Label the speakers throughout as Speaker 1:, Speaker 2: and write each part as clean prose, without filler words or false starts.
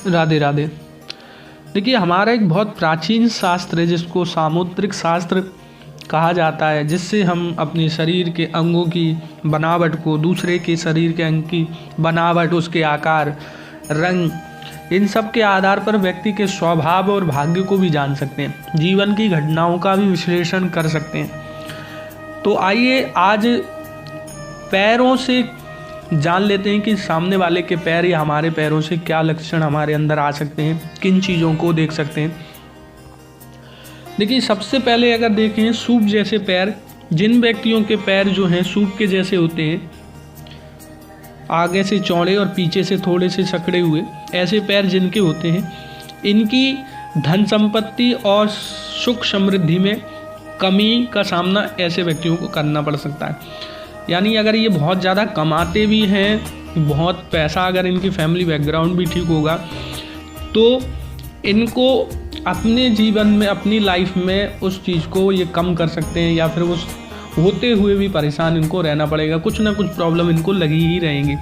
Speaker 1: राधे राधे। देखिए, हमारा एक बहुत प्राचीन शास्त्र है जिसको सामुद्रिक शास्त्र कहा जाता है, जिससे हम अपने शरीर के अंगों की बनावट को, दूसरे के शरीर के अंग की बनावट, उसके आकार, रंग, इन सब के आधार पर व्यक्ति के स्वभाव और भाग्य को भी जान सकते हैं, जीवन की घटनाओं का भी विश्लेषण कर सकते हैं। तो आइए आज पैरों से जान लेते हैं कि सामने वाले के पैर या हमारे पैरों से क्या लक्षण हमारे अंदर आ सकते हैं, किन चीज़ों को देख सकते हैं। देखिए, सबसे पहले अगर देखें सूप जैसे पैर, जिन व्यक्तियों के पैर जो हैं सूप के जैसे होते हैं, आगे से चौड़े और पीछे से थोड़े से सकड़े हुए, ऐसे पैर जिनके होते हैं, इनकी धन संपत्ति और सुख समृद्धि में कमी का सामना ऐसे व्यक्तियों को करना पड़ सकता है। यानी अगर ये बहुत ज़्यादा कमाते भी हैं, बहुत पैसा, अगर इनकी फैमिली बैकग्राउंड भी ठीक होगा, तो इनको अपने जीवन में, अपनी लाइफ में उस चीज़ को ये कम कर सकते हैं, या फिर उस होते हुए भी परेशान इनको रहना पड़ेगा, कुछ ना कुछ प्रॉब्लम इनको लगी ही रहेंगी।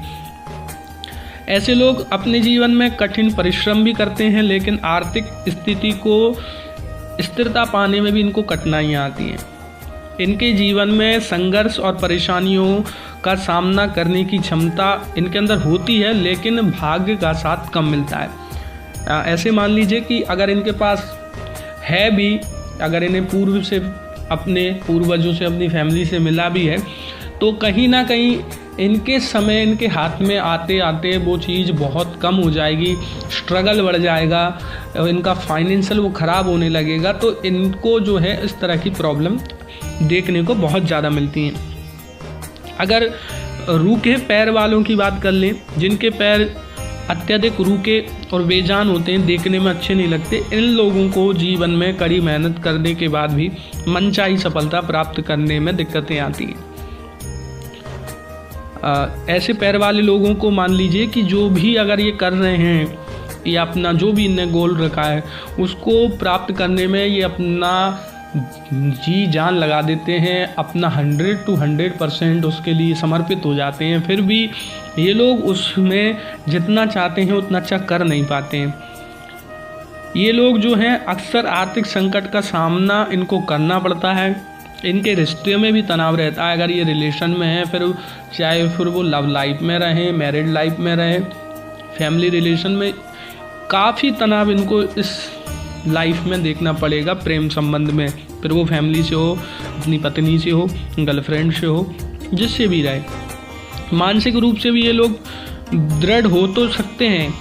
Speaker 1: ऐसे लोग अपने जीवन में कठिन परिश्रम भी करते हैं, लेकिन आर्थिक स्थिति को स्थिरता पाने में भी इनको कठिनाइयाँ आती हैं। इनके जीवन में संघर्ष और परेशानियों का सामना करने की क्षमता इनके अंदर होती है, लेकिन भाग्य का साथ कम मिलता है। ऐसे मान लीजिए कि अगर इनके पास है भी, अगर इन्हें पूर्व से, अपने पूर्वजों से, अपनी फैमिली से मिला भी है, तो कहीं ना कहीं इनके समय, इनके हाथ में आते आते वो चीज़ बहुत कम हो जाएगी, स्ट्रगल बढ़ जाएगा, इनका फाइनेंशियल वो ख़राब होने लगेगा। तो इनको जो है इस तरह की प्रॉब्लम देखने को बहुत ज़्यादा मिलती हैं। अगर रूखे पैर वालों की बात कर लें, जिनके पैर अत्यधिक रूखे और बेजान होते हैं, देखने में अच्छे नहीं लगते, इन लोगों को जीवन में कड़ी मेहनत करने के बाद भी मनचाही सफलता प्राप्त करने में दिक्कतें आती हैं। ऐसे पैर वाले लोगों को मान लीजिए कि जो भी अगर ये कर रहे हैं, या अपना जो भी इन्हें गोल रखा है उसको प्राप्त करने में ये अपना जी जान लगा देते हैं, अपना 100 to 100% उसके लिए समर्पित हो जाते हैं, फिर भी ये लोग उसमें जितना चाहते हैं उतना अच्छा कर नहीं पाते हैं। ये लोग जो हैं अक्सर आर्थिक संकट का सामना इनको करना पड़ता है। इनके रिश्ते में भी तनाव रहता है, अगर ये रिलेशन में है, फिर चाहे फिर वो लव लाइफ में रहें, मैरिड लाइफ में रहें, फैमिली रिलेशन में, काफ़ी तनाव इनको इस लाइफ में देखना पड़ेगा। प्रेम संबंध में, फिर वो फैमिली से हो, अपनी पत्नी से हो, गर्लफ्रेंड से हो, जिससे भी रहे। मानसिक रूप से भी ये लोग दृढ़ हो तो सकते हैं,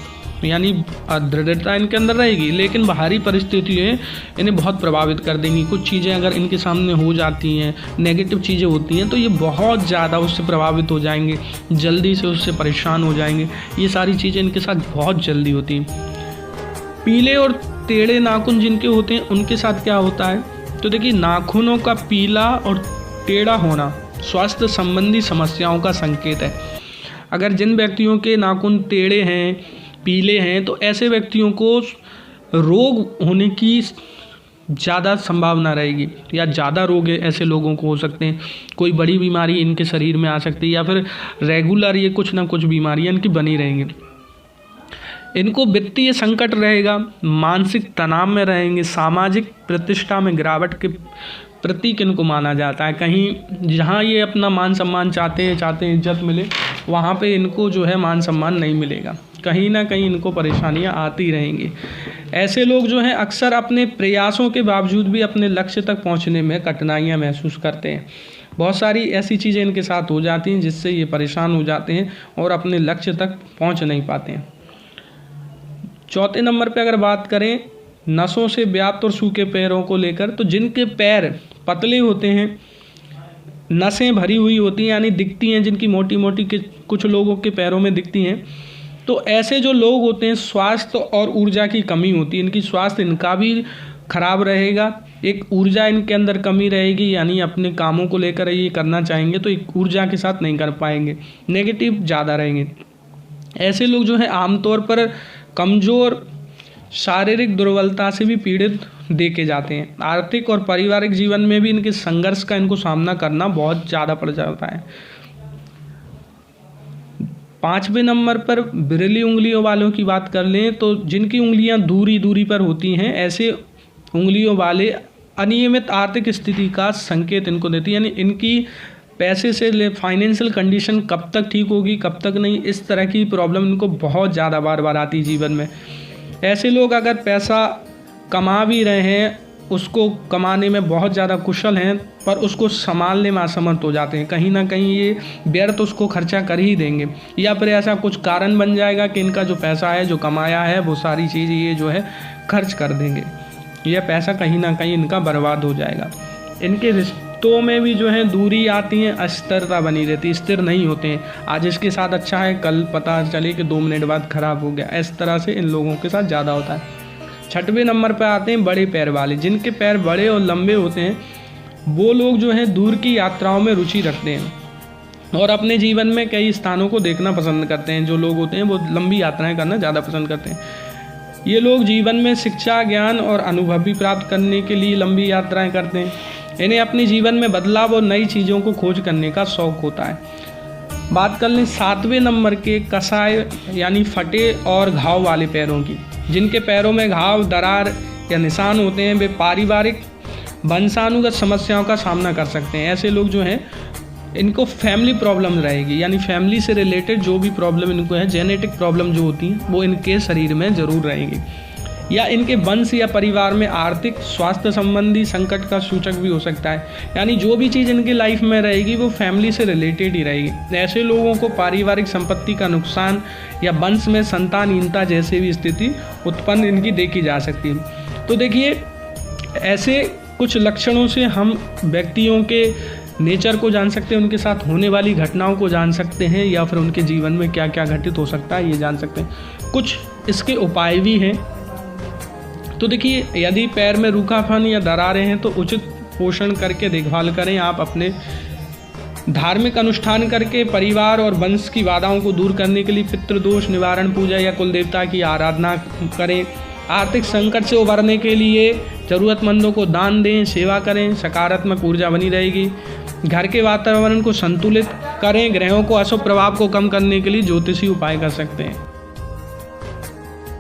Speaker 1: यानी दृढ़ता इनके अंदर रहेगी, लेकिन बाहरी परिस्थितियाँ इन्हें बहुत प्रभावित कर देंगी। कुछ चीज़ें अगर इनके सामने हो जाती हैं, नेगेटिव चीज़ें होती हैं, तो ये बहुत ज़्यादा उससे प्रभावित हो जाएंगे, जल्दी से उससे परेशान हो जाएंगे। ये सारी चीज़ें इनके साथ बहुत जल्दी होती हैं। पीले और टेढ़े नाखून जिनके होते हैं, उनके साथ क्या होता है, तो देखिए, नाखूनों का पीला और टेढ़ा होना स्वास्थ्य संबंधी समस्याओं का संकेत है। अगर जिन व्यक्तियों के नाखून टेढ़े हैं, पीले हैं, तो ऐसे व्यक्तियों को रोग होने की ज़्यादा संभावना रहेगी, या ज़्यादा रोग ऐसे लोगों को हो सकते हैं। कोई बड़ी बीमारी इनके शरीर में आ सकती है, या फिर रेगुलर ये कुछ ना कुछ बीमारियाँ इनकी बनी रहेंगी। इनको वित्तीय संकट रहेगा, मानसिक तनाव में रहेंगे, सामाजिक प्रतिष्ठा में गिरावट के प्रतीक इनको माना जाता है। कहीं जहाँ ये अपना मान सम्मान चाहते हैं इज्जत मिले, वहाँ पे इनको जो है मान सम्मान नहीं मिलेगा, कहीं ना कहीं इनको परेशानियाँ आती रहेंगी। ऐसे लोग जो हैं अक्सर अपने प्रयासों के बावजूद भी अपने लक्ष्य तक पहुँचने में कठिनाइयाँ महसूस करते हैं। बहुत सारी ऐसी चीज़ें इनके साथ हो जाती हैं जिससे ये परेशान हो जाते हैं और अपने लक्ष्य तक पहुँच नहीं पाते हैं। चौथे नंबर पे अगर बात करें नसों से व्याप्त और सूखे पैरों को लेकर, तो जिनके पैर पतले होते हैं, नसें भरी हुई होती हैं, यानी दिखती हैं, जिनकी मोटी मोटी के कुछ लोगों के पैरों में दिखती हैं, तो ऐसे जो लोग होते हैं स्वास्थ्य और ऊर्जा की कमी होती है। इनकी स्वास्थ्य इनका भी खराब रहेगा, एक ऊर्जा इनके अंदर कमी रहेगी, यानी अपने कामों को लेकर ये करना चाहेंगे तो एक ऊर्जा के साथ नहीं कर पाएंगे, नेगेटिव ज़्यादा रहेंगे। ऐसे लोग जो है आमतौर पर कमज़ोर, शारीरिक दुर्बलता से भी पीड़ित देखे जाते हैं। आर्थिक और पारिवारिक जीवन में भी इनके संघर्ष का इनको सामना करना बहुत ज़्यादा पड़ जाता है। 5वें नंबर पर बिरली उंगलियों वालों की बात कर लें तो जिनकी उंगलियां दूरी दूरी पर होती हैं, ऐसे उंगलियों वाले अनियमित आर्थिक स्थिति का संकेत इनको देती है। यानी इनकी पैसे से फाइनेंशियल कंडीशन कब तक ठीक होगी, कब तक नहीं, इस तरह की प्रॉब्लम इनको बहुत ज़्यादा बार बार आती है जीवन में। ऐसे लोग अगर पैसा कमा भी रहे हैं, उसको कमाने में बहुत ज़्यादा कुशल हैं, पर उसको संभालने में असमर्थ हो जाते हैं। कहीं ना कहीं ये व्यर्थ उसको खर्चा कर ही देंगे, या फिर ऐसा कुछ कारण बन जाएगा कि इनका जो पैसा है, जो कमाया है, वो सारी चीज़ ये जो है खर्च कर देंगे। यह पैसा कहीं ना कहीं इनका बर्बाद हो जाएगा। इनके रिश्तों में भी जो है दूरी आती है, अस्थिरता बनी रहती है, स्थिर नहीं होते हैं। आज इसके साथ अच्छा है, कल पता चले कि 2 मिनट बाद ख़राब हो गया। इस तरह से इन लोगों के साथ ज़्यादा होता है। 6वें नंबर पर आते हैं बड़े पैर वाले। जिनके पैर बड़े और लंबे होते हैं, वो लोग जो हैं दूर की यात्राओं में रुचि रखते हैं और अपने जीवन में कई स्थानों को देखना पसंद करते हैं। जो लोग होते हैं वो लंबी यात्राएं करना ज़्यादा पसंद करते हैं। ये लोग जीवन में शिक्षा, ज्ञान और अनुभव भी प्राप्त करने के लिए लंबी यात्राएं करते हैं। इन्हें अपने जीवन में बदलाव और नई चीज़ों को खोज करने का शौक़ होता है। बात कर लें 7वें नंबर के कसाय यानी फटे और घाव वाले पैरों की। जिनके पैरों में घाव, दरार या निशान होते हैं, वे पारिवारिक वंशानुगत समस्याओं का सामना कर सकते हैं। ऐसे लोग जो हैं इनको फैमिली प्रॉब्लम रहेगी, यानी फैमिली से रिलेटेड जो भी प्रॉब्लम इनको है, जेनेटिक प्रॉब्लम जो होती हैं, वो इनके शरीर में ज़रूर रहेंगी, या इनके वंश या परिवार में आर्थिक स्वास्थ्य संबंधी संकट का सूचक भी हो सकता है। यानी जो भी चीज़ इनकी लाइफ में रहेगी वो फैमिली से रिलेटेड ही रहेगी। ऐसे लोगों को पारिवारिक संपत्ति का नुकसान या वंश में संतानहीनता जैसी भी स्थिति उत्पन्न इनकी देखी जा सकती है। तो देखिए, ऐसे कुछ लक्षणों से हम व्यक्तियों के नेचर को जान सकते हैं, उनके साथ होने वाली घटनाओं को जान सकते हैं, या फिर उनके जीवन में क्या क्या घटित हो सकता है ये जान सकते हैं। कुछ इसके उपाय भी हैं। तो देखिए, यदि पैर में रूखापन या दरारें हैं तो उचित पोषण करके देखभाल करें। आप अपने धार्मिक अनुष्ठान करके परिवार और वंश की बाधाओं को दूर करने के लिए पितृदोष निवारण पूजा या कुल देवता की आराधना करें। आर्थिक संकट से उबरने के लिए ज़रूरतमंदों को दान दें, सेवा करें, सकारात्मक ऊर्जा बनी रहेगी। घर के वातावरण को संतुलित करें। ग्रहों को अशुभ प्रभाव को कम करने के लिए ज्योतिषी उपाय कर सकते हैं।